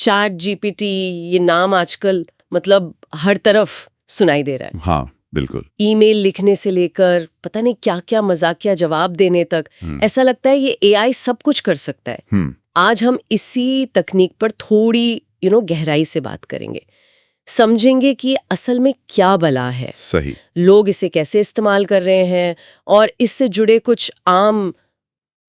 Chat GPT, ये नाम आजकल मतलब हर तरफ सुनाई दे रहा है। हाँ बिल्कुल। ईमेल लिखने से लेकर पता नहीं क्या क्या मजाकिया जवाब देने तक, ऐसा लगता है ये एआई सब कुछ कर सकता है। आज हम इसी तकनीक पर थोड़ी गहराई से बात करेंगे, समझेंगे कि असल में क्या बला है, सही, लोग इसे कैसे इस्तेमाल कर रहे हैं और इससे जुड़े कुछ आम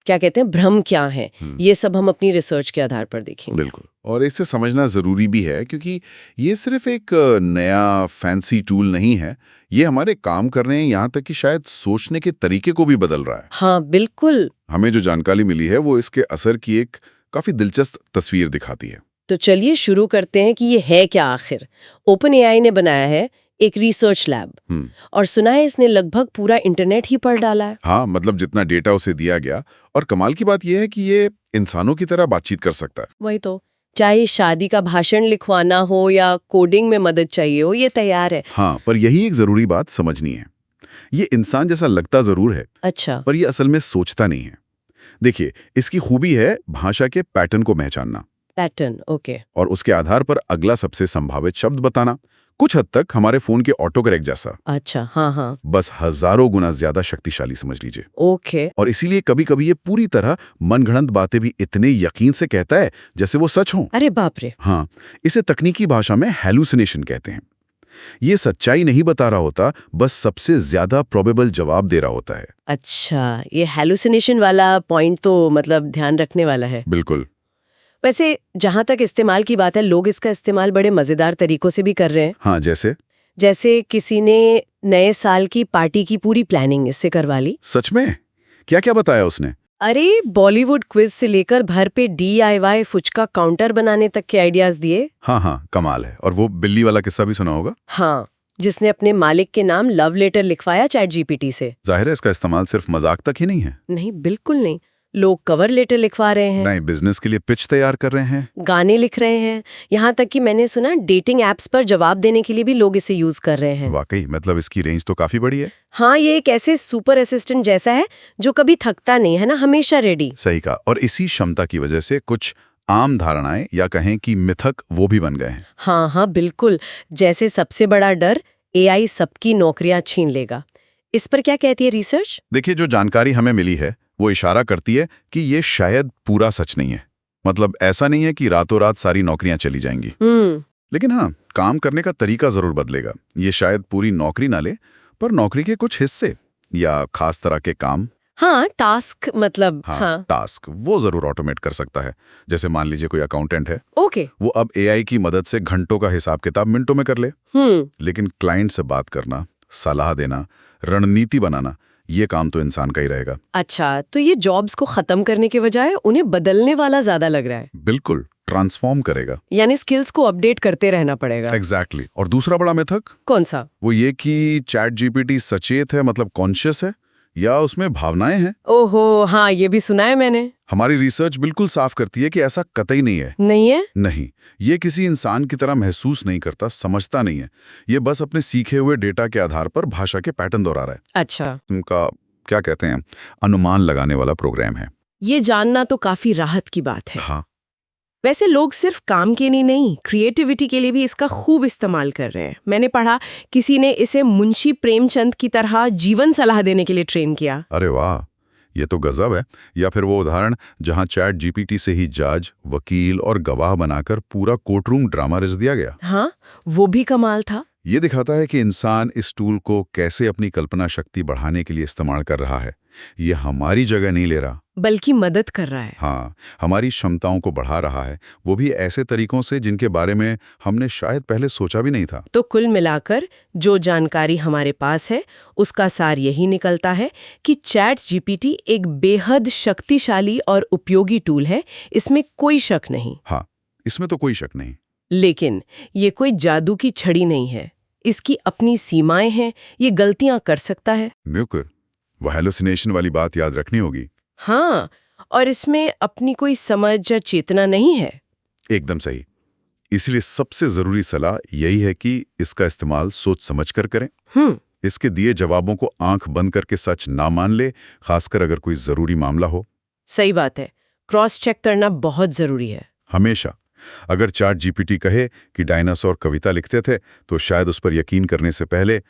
क्या कहते हैं भ्रम क्या हैं, ये सब हम अपनी रिसर्च के आधार पर देखेंगे। बिल्कुल। और इसे समझना जरूरी भी है क्योंकि ये सिर्फ एक नया फैंसी टूल नहीं है, ये हमारे काम करने, यहाँ तक कि शायद सोचने के तरीके को भी बदल रहा है। हाँ बिल्कुल। हमें जो जानकारी मिली है वो इसके असर की एक काफी दिलचस्प तस्वीर दिखाती है। तो चलिए शुरू करते हैं कि ये है क्या आखिर। ओपन एआई ने बनाया है एक रिसर्च लैब और सुना है इसने लगभग पूरा इंटरनेट ही पढ़ डाला है। हाँ, मतलब जितना डेटा उसे दिया गया। और कमाल की बात यह है कि ये इंसानों की तरह बातचीत कर सकता है। वही तो, चाहे शादी का भाषण लिखवाना हो या कोडिंग में मदद चाहिए हो, ये तैयार है। हाँ, पर यही एक जरूरी बात समझनी है, ये इंसान जैसा लगता जरूर है, अच्छा, पर ये असल में सोचता नहीं है। देखिए, इसकी खूबी है भाषा के पैटर्न को पहचानना। Pattern, okay. और उसके आधार पर अगला सबसे संभावित शब्द बताना, कुछ हद तक हमारे फोन के ऑटो करेक्ट जैसा। अच्छा, हाँ हाँ, बस हजारों गुना ज्यादा शक्तिशाली समझ लीजिए। ओके। और इसीलिए कभी-कभी ये पूरी तरह मनगढ़ंत बातें भी इतने यकीन से कहता है जैसे वो सच हो। अरे बाप रे। हाँ, इसे तकनीकी भाषा में हैलुसिनेशन कहते हैं। ये सच्चाई नहीं बता रहा होता, बस सबसे ज्यादा प्रोबेबल जवाब दे रहा होता है। अच्छा, ये हैलुसिनेशन वाला पॉइंट तो मतलब ध्यान रखने वाला है। बिल्कुल। वैसे जहां तक इस्तेमाल की बात है, लोग इसका इस्तेमाल बड़े मजेदार तरीकों से भी कर रहे हैं। हाँ, जैसे किसी ने नए साल की पार्टी की पूरी प्लानिंग इससे करवा ली। सच में? क्या क्या बताया उसने? अरे बॉलीवुड क्विज से लेकर घर पे DIY फुचका काउंटर बनाने तक के आइडियाज दिए। हाँ, कमाल है। और वो बिल्ली वाला किस्सा भी सुना होगा। हाँ, जिसने अपने मालिक के नाम लव लेटर लिखवाया चैट जीपीटी से। जाहिर है इसका इस्तेमाल सिर्फ मजाक तक ही नहीं है। नहीं, बिल्कुल नहीं। लोग कवर लेटर लिखवा रहे हैं, नए बिजनेस के लिए पिच तैयार कर रहे हैं, गाने लिख रहे हैं, यहाँ तक कि मैंने सुना डेटिंग एप्स पर जवाब देने के लिए भी लोग इसे यूज कर रहे हैं। वाकई, मतलब इसकी रेंज तो काफी बड़ी है। हाँ, ये एक ऐसे सुपर असिस्टेंट जैसा है जो कभी थकता नहीं है ना, हमेशा रेडी। सही कहा। और इसी क्षमता की वजह से कुछ आम धारणाएं या कहें कि मिथक वो भी बन गए हैं। हाँ, बिल्कुल। जैसे सबसे बड़ा डर, एआई सबकी नौकरियां छीन लेगा। इस पर क्या कहती है रिसर्च? देखिए, जो जानकारी हमें मिली है वो इशारा करती है कि ये शायद पूरा सच नहीं है। मतलब ऐसा नहीं है कि रातों रात सारी नौकरियां चली जाएंगी। लेकिन हाँ, काम करने का तरीका जरूर बदलेगा। ये शायद पूरी नौकरी ना ले, पर नौकरी के कुछ हिस्से या खास तरह के काम, हाँ, टास्क मतलब, हाँ, टास्क वो जरूर ऑटोमेट कर सकता है। जैसे मान लीजिए कोई अकाउंटेंट है, ओके, वो अब एआई की मदद से घंटों का हिसाब किताब मिनटों में कर ले। लेकिन क्लाइंट से बात करना, सलाह देना, रणनीति बनाना, ये काम तो इंसान का ही रहेगा। अच्छा, तो ये जॉब्स को खत्म करने के बजाय उन्हें बदलने वाला ज्यादा लग रहा है। बिल्कुल, ट्रांसफॉर्म करेगा, यानी स्किल्स को अपडेट करते रहना पड़ेगा। एग्जैक्टली। और दूसरा बड़ा मिथक कौन सा? वो ये कि चैट जीपीटी सचेत है, मतलब कॉन्शियस है, या उसमें भावनाएं हैं। ओहो, हाँ, ये भी सुना है मैंने। हमारी रिसर्च बिल्कुल साफ करती है कि ऐसा कतई नहीं है। नहीं है? नहीं, ये किसी इंसान की तरह महसूस नहीं करता, समझता नहीं है। ये बस अपने सीखे हुए डेटा के आधार पर भाषा के पैटर्न दोहरा रहा है। अच्छा, उनका क्या कहते हैं, अनुमान लगाने वाला प्रोग्राम है। ये जानना तो काफी राहत की बात है। हाँ, वैसे लोग सिर्फ काम के लिए नहीं, क्रिएटिविटी के लिए भी इसका खूब इस्तेमाल कर रहे हैं। मैंने पढ़ा किसी ने इसे मुंशी प्रेमचंद की तरह जीवन सलाह देने के लिए ट्रेन किया। अरे वाह, ये तो गजब है। या फिर वो उदाहरण जहां चैट जीपीटी से ही जज, वकील और गवाह बनाकर पूरा कोर्टरूम ड्रामा रच दिया गया। हाँ, वो भी कमाल था। ये दिखाता है कि इंसान इस टूल को कैसे अपनी कल्पना शक्ति बढ़ाने के लिए इस्तेमाल कर रहा है। ये हमारी जगह नहीं ले रहा, बल्कि मदद कर रहा है। हाँ, हमारी क्षमताओं को बढ़ा रहा है, वो भी ऐसे तरीकों से जिनके बारे में हमने शायद पहले सोचा भी नहीं था। तो कुल मिलाकर जो जानकारी हमारे पास है उसका सार यही निकलता है कि चैट जीपीटी एक बेहद शक्तिशाली और उपयोगी टूल है, इसमें कोई शक नहीं। हाँ, इसमें तो कोई शक नहीं। लेकिन ये कोई जादू की छड़ी नहीं है, इसकी अपनी सीमाएं हैं, ये गलतियां कर सकता है। म्यूकर, वो हैलुसिनेशन वाली बात याद रखनी होगी। हाँ, और इसमें अपनी कोई समझ या चेतना नहीं है। एकदम सही। इसलिए सबसे जरूरी सलाह यही है कि इसका इस्तेमाल सोच समझ कर करें। इसके दिए जवाबों को आंख बंद करके सच ना मान ले, खासकर अगर कोई जरूरी मामला हो। सही बात है, क्रॉस चेक करना बहुत जरूरी है। हमेशा। अगर चैट जीपीटी कहे कि डायनासोर कविता लिखते थे तो शायद उस पर यकीन करने से पहले